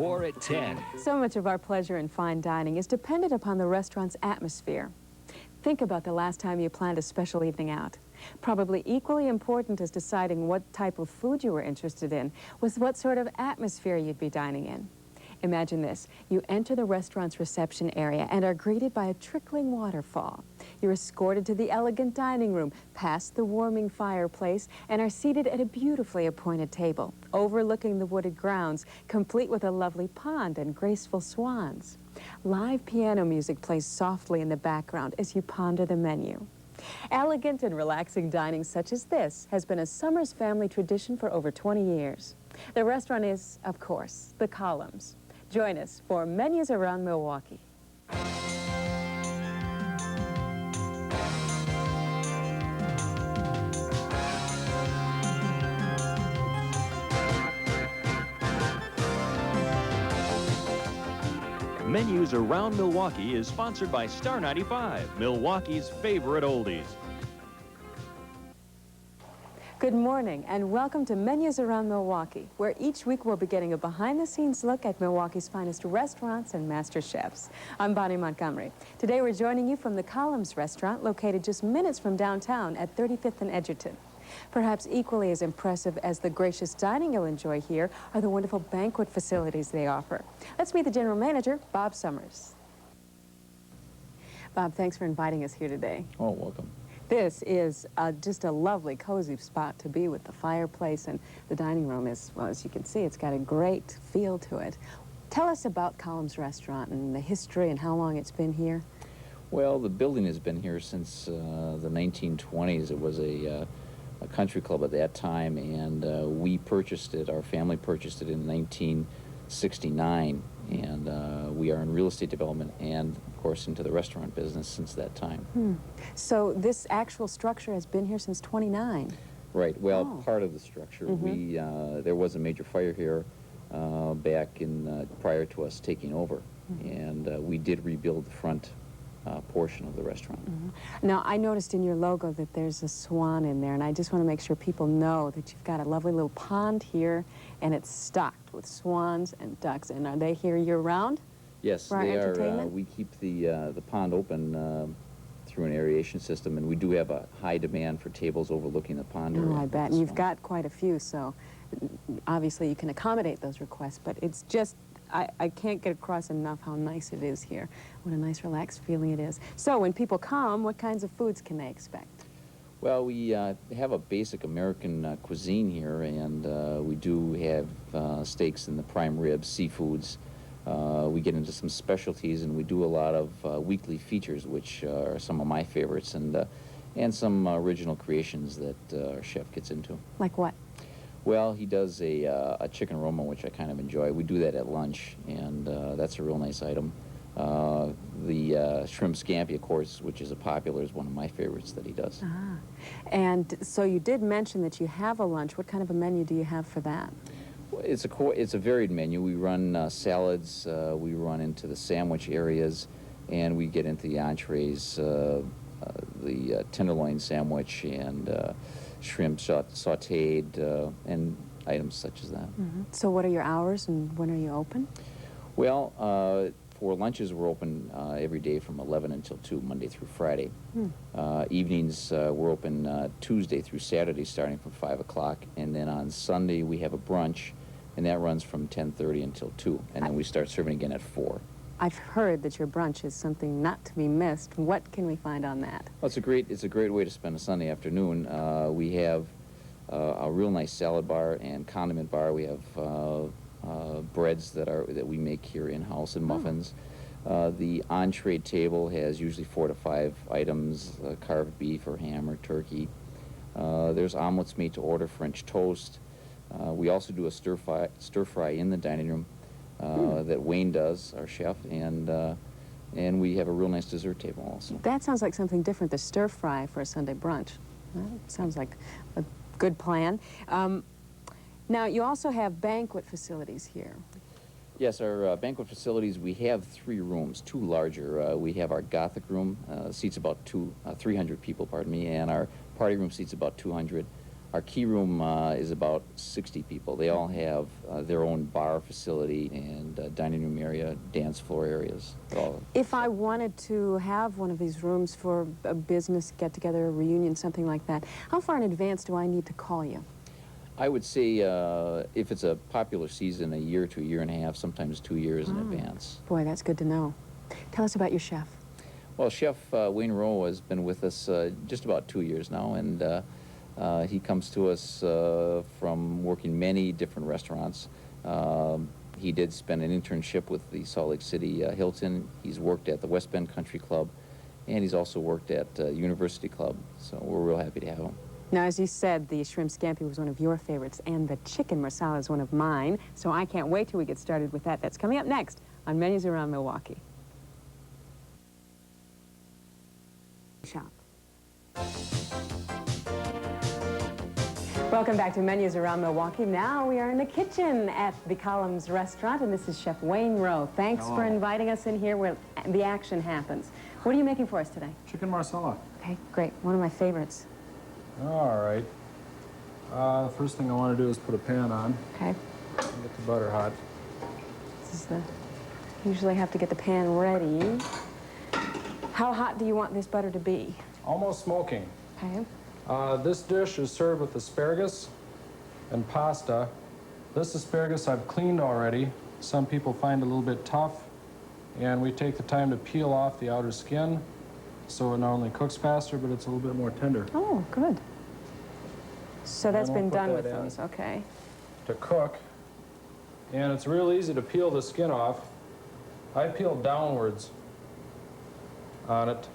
Or at 10. So much of our pleasure in fine dining is dependent upon the restaurant's atmosphere. Think about the last time you planned a special evening out. Probably equally important as deciding what type of food you were interested in was what sort of atmosphere you'd be dining in. Imagine this. You enter the restaurant's reception area and are greeted by a trickling waterfall. You're escorted to the elegant dining room, past the warming fireplace, and are seated at a beautifully appointed table, overlooking the wooded grounds, complete with a lovely pond and graceful swans. Live piano music plays softly in the background as you ponder the menu. Elegant and relaxing dining such as this has been a Summers family tradition for over 20 years. The restaurant is, of course, the Columns. Join us for Menus Around Milwaukee. Menus Around Milwaukee is sponsored by Star 95, Milwaukee's favorite oldies. Good morning and welcome to Menus Around Milwaukee, where each week we'll be getting a behind-the-scenes look at Milwaukee's finest restaurants and master chefs. I'm Boni Montgomery. Today we're joining you from the Columns restaurant, located just minutes from downtown at 35th and Edgerton. Perhaps equally as impressive as the gracious dining you'll enjoy here are the wonderful banquet facilities they offer. Let's meet the general manager, Bob Summers. Bob, thanks for inviting us here today. Oh, welcome. This is just a lovely, cozy spot to be with. The fireplace and the dining room is, well, as you can see, it's got a great feel to it. Tell us about Columns Restaurant and the history and how long it's been here. Well, the building has been here since the 1920s. It was a country club at that time, and we purchased it, our family purchased it in 1969, and we are in real estate development and, of course, into the restaurant business since that time. So this actual structure has been here since 29? Right. Well, part of the structure. There was a major fire here back in prior to us taking over, and we did rebuild the front portion of the restaurant. Now, I noticed in your logo that there's a swan in there, and I just want to make sure people know that you've got a lovely little pond here, and it's stocked with swans and ducks. And are they here year-round? Yes, for our they are. entertainment? We keep the pond open through an aeration system, and we do have a high demand for tables overlooking the pond area. Oh, I bet. And you've got quite a few, so obviously you can accommodate those requests, but it's just, I can't get across enough how nice it is here. What a nice, relaxed feeling it is. So when people come, what kinds of foods can they expect? Well, we have a basic American cuisine here, and we do have steaks and the prime ribs, seafoods. We get into some specialties, and we do a lot of weekly features, which are some of my favorites, and some original creations that our chef gets into. Like what? Well, he does a chicken Roma, which I kind of enjoy. We do that at lunch, and that's a real nice item. The shrimp scampi, of course, which is popular, is one of my favorites that he does. And so you did mention that you have a lunch. What kind of a menu do you have for that? It's a varied menu. We run salads, we run into the sandwich areas, and we get into the entrees, the tenderloin sandwich, and shrimp sautéed, and items such as that. So what are your hours and when are you open? Well, for lunches, we're open every day from 11 until 2, Monday through Friday. Evenings, we're open Tuesday through Saturday, starting from 5 o'clock. And then on Sunday, we have a brunch, and that runs from 10:30 until 2. And then we start serving again at 4. I've heard that your brunch is something not to be missed. What can we find on that? Well, it's a great way to spend a Sunday afternoon. We have a real nice salad bar and condiment bar. We have breads that we make here in-house, and muffins. The entree table has usually 4 to 5 items, carved beef or ham or turkey. There's omelets made to order, French toast. We also do a stir fry in the dining room that Wayne does, our chef, and we have a real nice dessert table also. That sounds like something different, the stir fry for a Sunday brunch. That sounds like a good plan. Now, you also have banquet facilities here. Yes, our banquet facilities, we have 3 rooms, 2 larger. We have our Gothic room, seats about 300 people, pardon me, and our party room seats about 200. Our key room is about 60 people. They all have their own bar facility and dining room area, dance floor areas. If I wanted to have one of these rooms for a business get-together, a reunion, something like that, how far in advance do I need to call you? I would say if it's a popular season, a year to a year and a half, sometimes 2 years in advance. Boy, that's good to know. Tell us about your chef. Well, Chef Wayne Rowe has been with us just about 2 years now, and he comes to us from working many different restaurants. He did spend an internship with the Salt Lake City Hilton. He's worked at the West Bend Country Club, and he's also worked at University Club, so we're real happy to have him. Now, as you said, the shrimp scampi was one of your favorites, and the chicken marsala is one of mine, so I can't wait till we get started with that. That's coming up next on Menus Around Milwaukee. Shop. Welcome back to Menus Around Milwaukee. Now we are in the kitchen at the Columns Restaurant, and this is Chef Wayne Rowe. Thanks for inviting us in here where the action happens. What are you making for us today? Chicken marsala. Okay, great. One of my favorites. All right. The first thing I want to do is put a pan on. Okay. And get the butter hot. This is usually have to get the pan ready. How hot do you want this butter to be? Almost smoking. Okay. This dish is served with asparagus and pasta. This asparagus I've cleaned already. Some people find it a little bit tough, and we take the time to peel off the outer skin so it not only cooks faster, but it's a little bit more tender. Oh, good. So that's been we'll put done that with in those, okay. To cook, and it's real easy to peel the skin off. I peel downwards on it.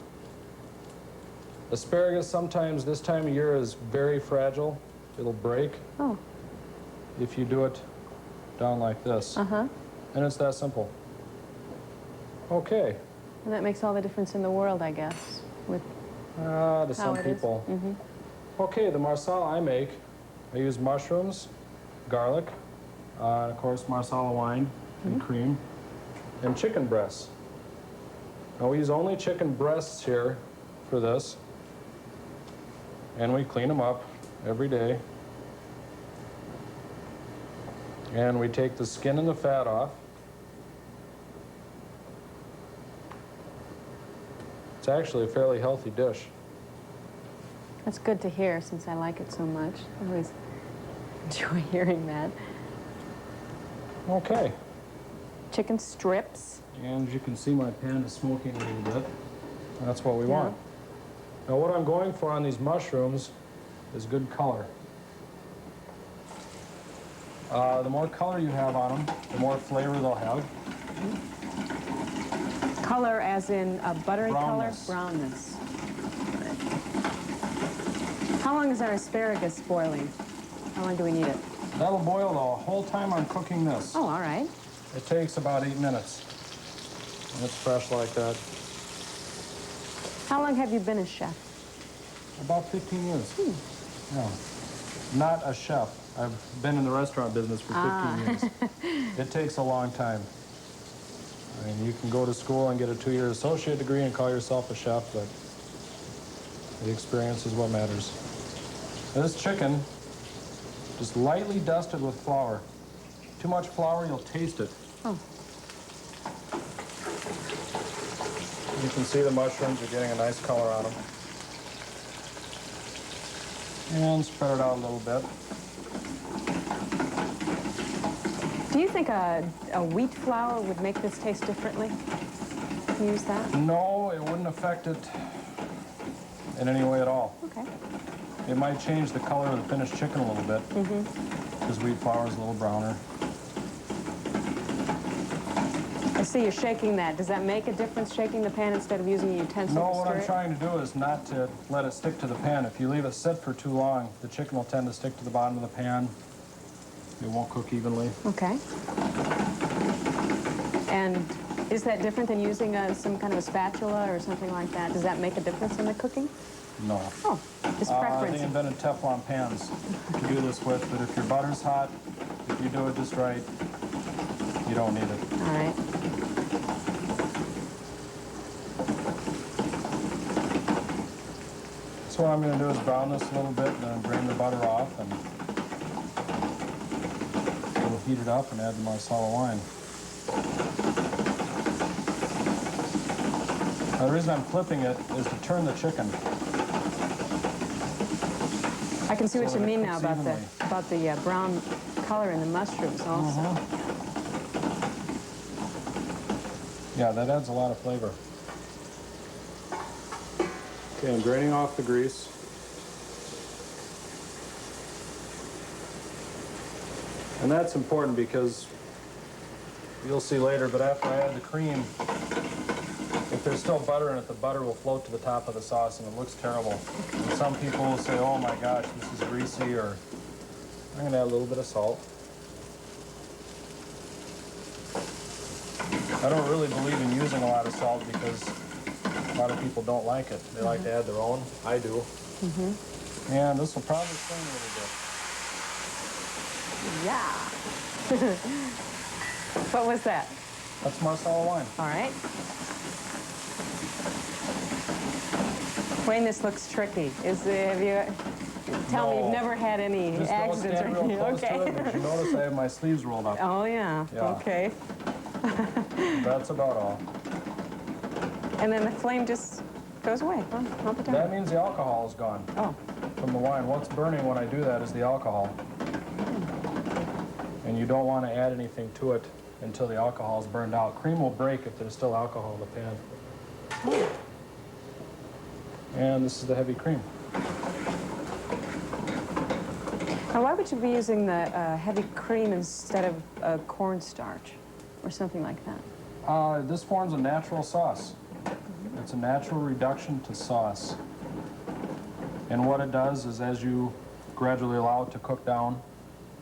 Asparagus sometimes this time of year is very fragile. It'll break Oh. if you do it down like this. Uh-huh. And it's that simple. Okay. And that makes all the difference in the world, I guess, with To some it is. people. Mm-hmm. Okay, the marsala I make, I use mushrooms, garlic, and of course marsala wine and cream, and chicken breasts. Now we use only chicken breasts here for this, and we clean them up every day. And we take the skin and the fat off. It's actually a fairly healthy dish. That's good to hear since I like it so much. I always enjoy hearing that. Okay. Chicken strips. And as you can see, my pan is smoking a little bit. That's what we want. Now what I'm going for on these mushrooms is good color. The more color you have on them, the more flavor they'll have. Color as in a buttery Brownness. color? Brownness. How long is our asparagus boiling? How long do we need it? That'll boil the whole time I'm cooking this. Oh, all right. It takes about 8 minutes. And it's fresh like that. How long have you been a chef? About 15 years. Yeah. Not a chef. I've been in the restaurant business for 15 years. It takes a long time. I mean, you can go to school and get a 2-year associate degree and call yourself a chef, but the experience is what matters. Now, this chicken, just lightly dusted with flour. Too much flour, you'll taste it. Oh. You can see the mushrooms are getting a nice color on them. And spread it out a little bit. Do you think a wheat flour would make this taste differently? Use that? No, it wouldn't affect it in any way at all. Okay. It might change the color of the finished chicken a little bit, because wheat flour is a little browner. I see you're shaking that. Does that make a difference, shaking the pan instead of using a utensil No, to what stir I'm it? trying to do is not to let it stick to the pan. If you leave it sit for too long, the chicken will tend to stick to the bottom of the pan. It won't cook evenly. Okay. And is that different than using some kind of a spatula or something like that? Does that make a difference in the cooking? No. Oh, just preference. They invented Teflon pans to do this with, but if your butter's hot, if you do it just right, you don't need it. All right. So what I'm going to do is brown this a little bit and then drain the butter off, and we'll heat it up and add the Marsala wine. Now, the reason I'm flipping it is to turn the chicken. I can see what So you that it mean now cooks about the brown color in the mushrooms also. Yeah, that adds a lot of flavor. Okay, I'm draining off the grease. And that's important because you'll see later, but after I add the cream, if there's still butter in it, the butter will float to the top of the sauce and it looks terrible. And some people will say, oh my gosh, this is greasy, or I'm gonna add a little bit of salt. I don't really believe in using a lot of salt because a lot of people don't like it. They like to add their own. I do. And this will probably sting a little bit. Yeah. What was that? That's Marsala wine. All right. Wayne, this looks tricky. Have you? Tell me No. you've never had any Just accidents don't or stand real anything. close to it. But you notice I have my sleeves rolled up. Oh yeah. Yeah. Okay. That's about all. And then the flame just goes away. Huh? All the time. That means the alcohol is gone Oh. from the wine. What's burning when I do that is the alcohol. And you don't want to add anything to it until the alcohol is burned out. Cream will break if there's still alcohol in the pan. And this is the heavy cream. Now, why would you be using the heavy cream instead of cornstarch or something like that? This forms a natural sauce. It's a natural reduction to sauce. And what it does is as you gradually allow it to cook down,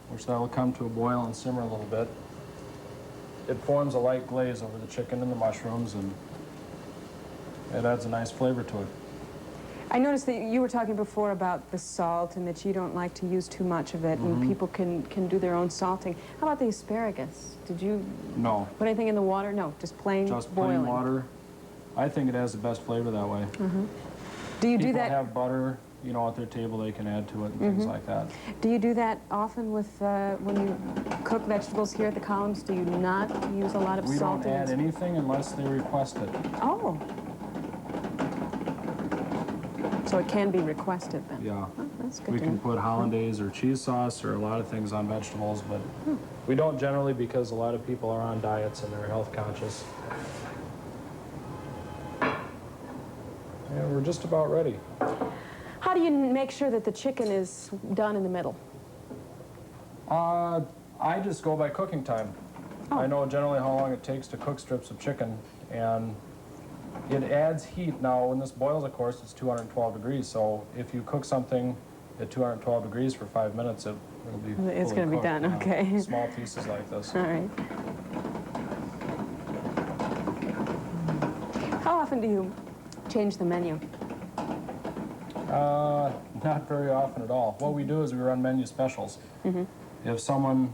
which that will come to a boil and simmer a little bit, it forms a light glaze over the chicken and the mushrooms, and it adds a nice flavor to it. I noticed that you were talking before about the salt and that you don't like to use too much of it, and people can do their own salting. How about the asparagus? Did you No, put anything in the water? No, just plain just boiling. plain water. I think it has the best flavor that way. Do you do People that? have butter, you know, at their table they can add to it and things like that. Do you do that often with when you cook vegetables here at the columns? Do you not use a lot of We don't salting? add anything unless they request it. Oh. So it can be requested then? Yeah. Oh, that's good We to can know. put hollandaise or cheese sauce or a lot of things on vegetables, but we don't generally because a lot of people are on diets and they're health conscious. And we're just about ready. How do you make sure that the chicken is done in the middle? I just go by cooking time. Oh. I know generally how long it takes to cook strips of chicken, and it adds heat. Now, when this boils, of course, it's 212 degrees, so if you cook something at 212 degrees for 5 minutes, it'll be It's fully gonna be cooked, done, you know, okay. Small pieces like this. All right. How often do you change the menu? Not very often at all. What we do is we run menu specials. If someone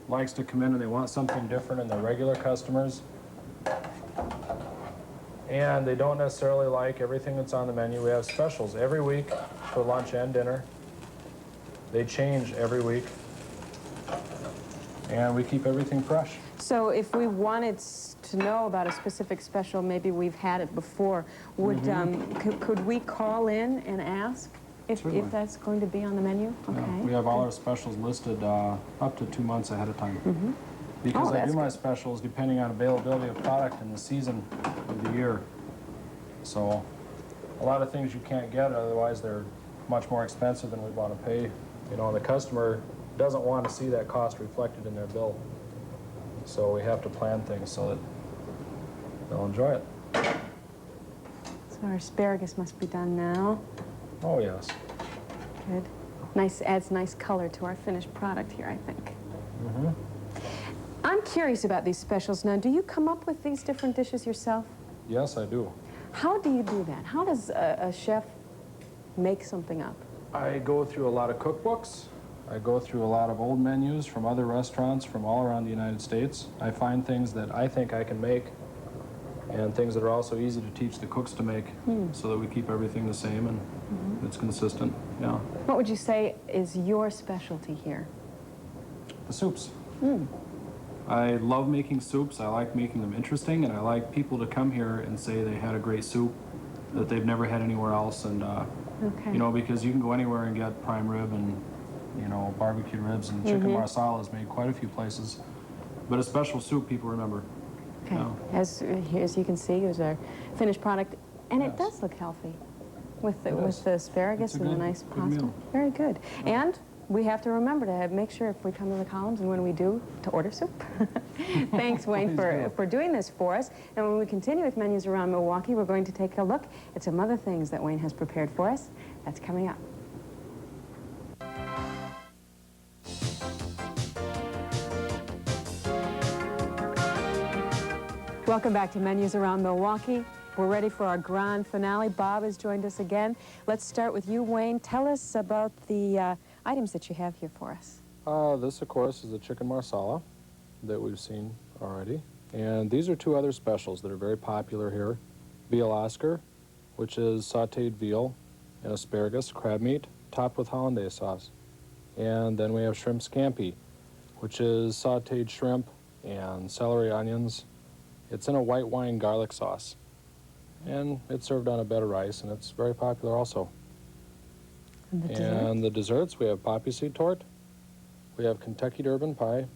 likes to come in and they want something different than their regular customers, and they don't necessarily like everything that's on the menu, we have specials every week for lunch and dinner. They change every week, and we keep everything fresh. So if we wanted to know about a specific special, maybe we've had it before, would could we call in and ask if Certainly. that's going to be on the menu? Okay. Yeah, we have all our specials listed up to 2 months ahead of time. Because Oh, I that's do my good. specials depending on availability of product and the season of the year. So a lot of things you can't get, otherwise they're much more expensive than we'd want to pay. You know, and the customer doesn't want to see that cost reflected in their bill. So we have to plan things so that they'll enjoy it. So our asparagus must be done now. Oh, yes. Good. Nice, adds nice color to our finished product here, I think. I'm curious about these specials now. Do you come up with these different dishes yourself? Yes, I do. How do you do that? How does a chef make something up? I go through a lot of cookbooks. I go through a lot of old menus from other restaurants from all around the United States. I find things that I think I can make and things that are also easy to teach the cooks to make so that we keep everything the same and It's consistent, yeah. What would you say is your specialty here? The soups. I love making soups. I like making them interesting, and I like people to come here and say they had a great soup that they've never had anywhere else. And Okay. you know, because you can go anywhere and get prime rib and, you know, barbecue ribs, and chicken marsala is made quite a few places. But a special soup people remember. Okay. Yeah. As you can see, here's our finished product, and it Yes. does look healthy with It is. the asparagus It's a and the good- nice good pasta. meal. Very good. And we have to remember to make sure if we come to the columns and when we do, to order soup. Thanks, Wayne, Please do. for doing this for us. And when we continue with menus around Milwaukee, we're going to take a look at some other things that Wayne has prepared for us. That's coming up. Welcome back to Menus Around Milwaukee. We're ready for our grand finale. Bob has joined us again. Let's start with you, Wayne. Tell us about the items that you have here for us. This, of course, is the chicken marsala that we've seen already. And these are two other specials that are very popular here. Veal Oscar, which is sautéed veal and asparagus, crab meat, topped with hollandaise sauce. And then we have shrimp scampi, which is sautéed shrimp and celery onions. It's in a white wine garlic sauce. And it's served on a bed of rice, and it's very popular also. And the dessert? And the desserts, we have poppy seed tort. We have Kentucky Durban pie.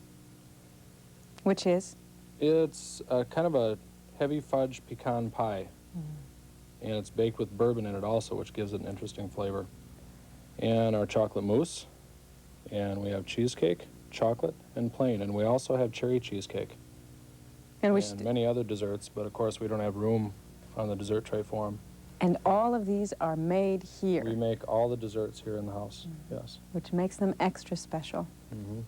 Which is? It's kind of a heavy fudge pecan pie. And it's baked with bourbon in it also, which gives it an interesting flavor. And our chocolate mousse. And we have cheesecake, chocolate, and plain. And we also have cherry cheesecake. And, And many other desserts, but of course we don't have room on the dessert tray for them. and all of these are made here, We make all the desserts here in the house, yes. which makes them extra special. Mhm.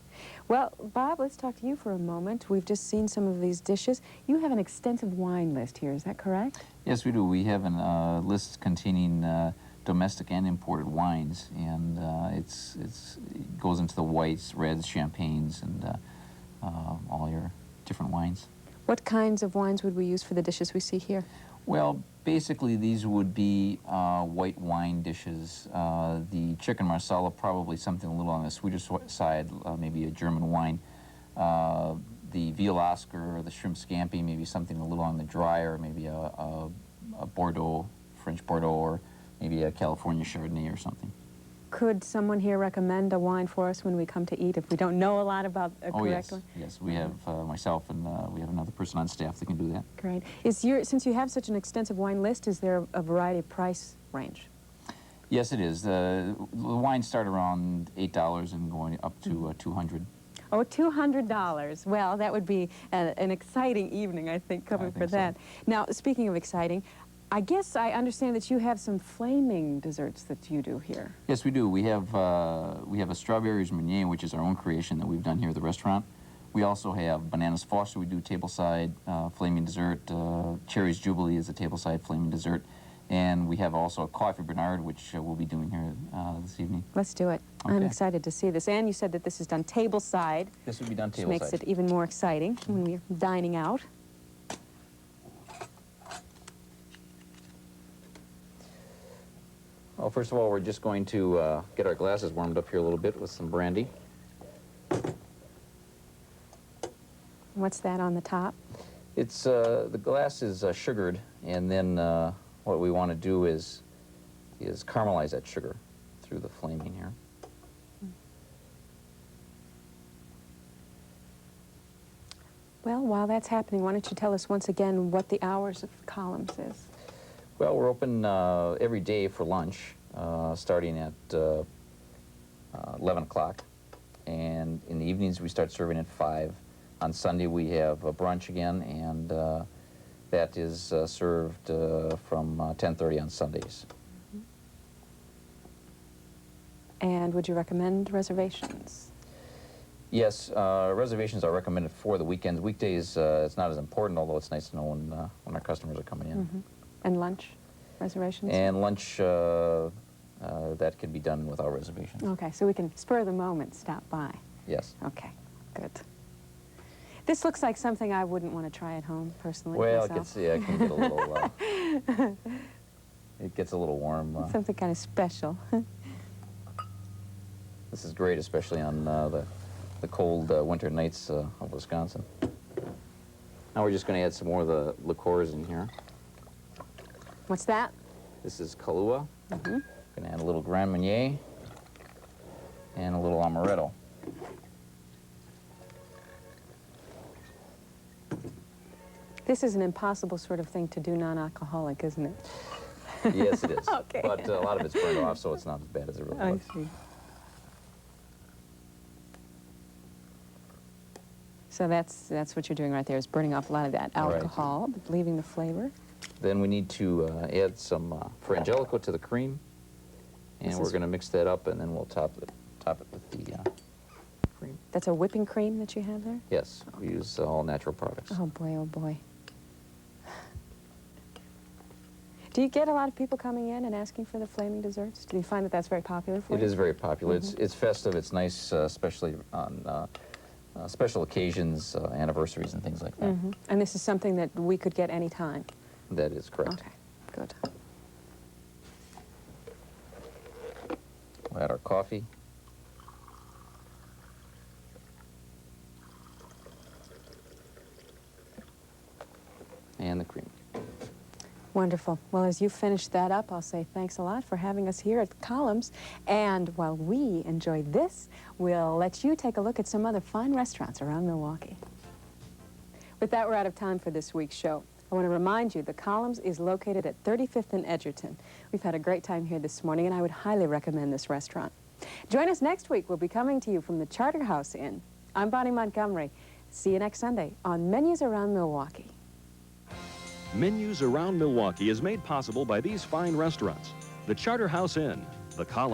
Well, Bob, let's talk to you for a moment. We've just seen some of these dishes. You have an extensive wine list here, is that correct? Yes, we do. We have a list containing domestic and imported wines, and it goes into the whites, reds, champagnes, and all your different wines. What kinds of wines would we use for the dishes we see here? Well, basically these would be white wine dishes. The chicken marsala, probably something a little on the sweeter side, maybe a German wine. The veal Oscar or the shrimp scampi, maybe something a little on the drier, maybe a Bordeaux, French Bordeaux, or maybe a California Chardonnay or something. Could someone here recommend a wine for us when we come to eat if we don't know a lot about a Oh, correct yes, one? yes. We have myself, and we have another person on staff that can do that. Great. Since you have such an extensive wine list, is there a variety of price range? Yes, it is. The wines start around $8 and going up to $200. Oh, $200. Well, that would be an exciting evening, I think, coming for think so. that. Now, speaking of exciting, I guess I understand that you have some flaming desserts that you do here. Yes, we do. We have a strawberries meunier, which is our own creation that we've done here at the restaurant. We also have bananas foster. We do tableside flaming dessert. Cherries Jubilee is a tableside flaming dessert. And we have also a coffee Bernard, which we'll be doing here this evening. Let's do it. I'm Okay. excited to see this. And you said that this is done tableside, This would be done which tableside. makes it even more exciting when we're dining out. Well, first of all, we're just going to get our glasses warmed up here a little bit with some brandy. What's that on the top? It's the glass is sugared, and then what we want to do is caramelize that sugar through the flaming here. Well, while that's happening, why don't you tell us once again what the hours of the columns is? Well, we're open every day for lunch, starting at 11 o'clock, and in the evenings we start serving at 5. On Sunday we have a brunch again, and that is served from 10:30 on Sundays. And would you recommend reservations? Yes, reservations are recommended for the weekends. Weekdays, it's not as important, although it's nice to know when our customers are coming in. And lunch reservations? And lunch, that can be done without reservations. Okay, so we can spur the moment, stop by. Yes. Okay, good. This looks like something I wouldn't want to try at home, personally, Well, myself. it can get a little, it gets a little warm. Something kind of special. This is great, especially on the cold winter nights of Wisconsin. Now we're just going to add some more of the liqueurs in here. What's that? This is Kahlua. Mm-hmm. Going to add a little Grand Marnier and a little Amaretto. This is an impossible sort of thing to do non-alcoholic, isn't it? Yes, it is. Okay. But a lot of it's burned off, so it's not as bad as it really I looks. see. So that's what you're doing right there, is burning off a lot of that Right. alcohol, but leaving the flavor. Then we need to add some Frangelico to the cream, and This we're is- going to mix that up, and then we'll top it with the cream. That's a whipping cream that you have there? Yes, we use all natural products. Oh, boy, oh, boy. Do you get a lot of people coming in and asking for the flaming desserts? Do you find that that's very popular for you? It is very popular. It's festive. It's nice, especially on special occasions, anniversaries, and things like that. Mm-hmm. And this is something that we could get any time? That is correct. Okay, good. We'll add our coffee. And the cream. Wonderful. Well, as you finish that up, I'll say thanks a lot for having us here at Columns. And while we enjoy this, we'll let you take a look at some other fine restaurants around Milwaukee. With that, we're out of time for this week's show. I want to remind you the Columns is located at 35th and Edgerton. We've had a great time here this morning, and I would highly recommend this restaurant. Join us next week. We'll be coming to you from the Charter House Inn. I'm Boni Montgomery. See you next Sunday on Menus Around Milwaukee. Menus Around Milwaukee is made possible by these fine restaurants: the Charter House Inn, the Column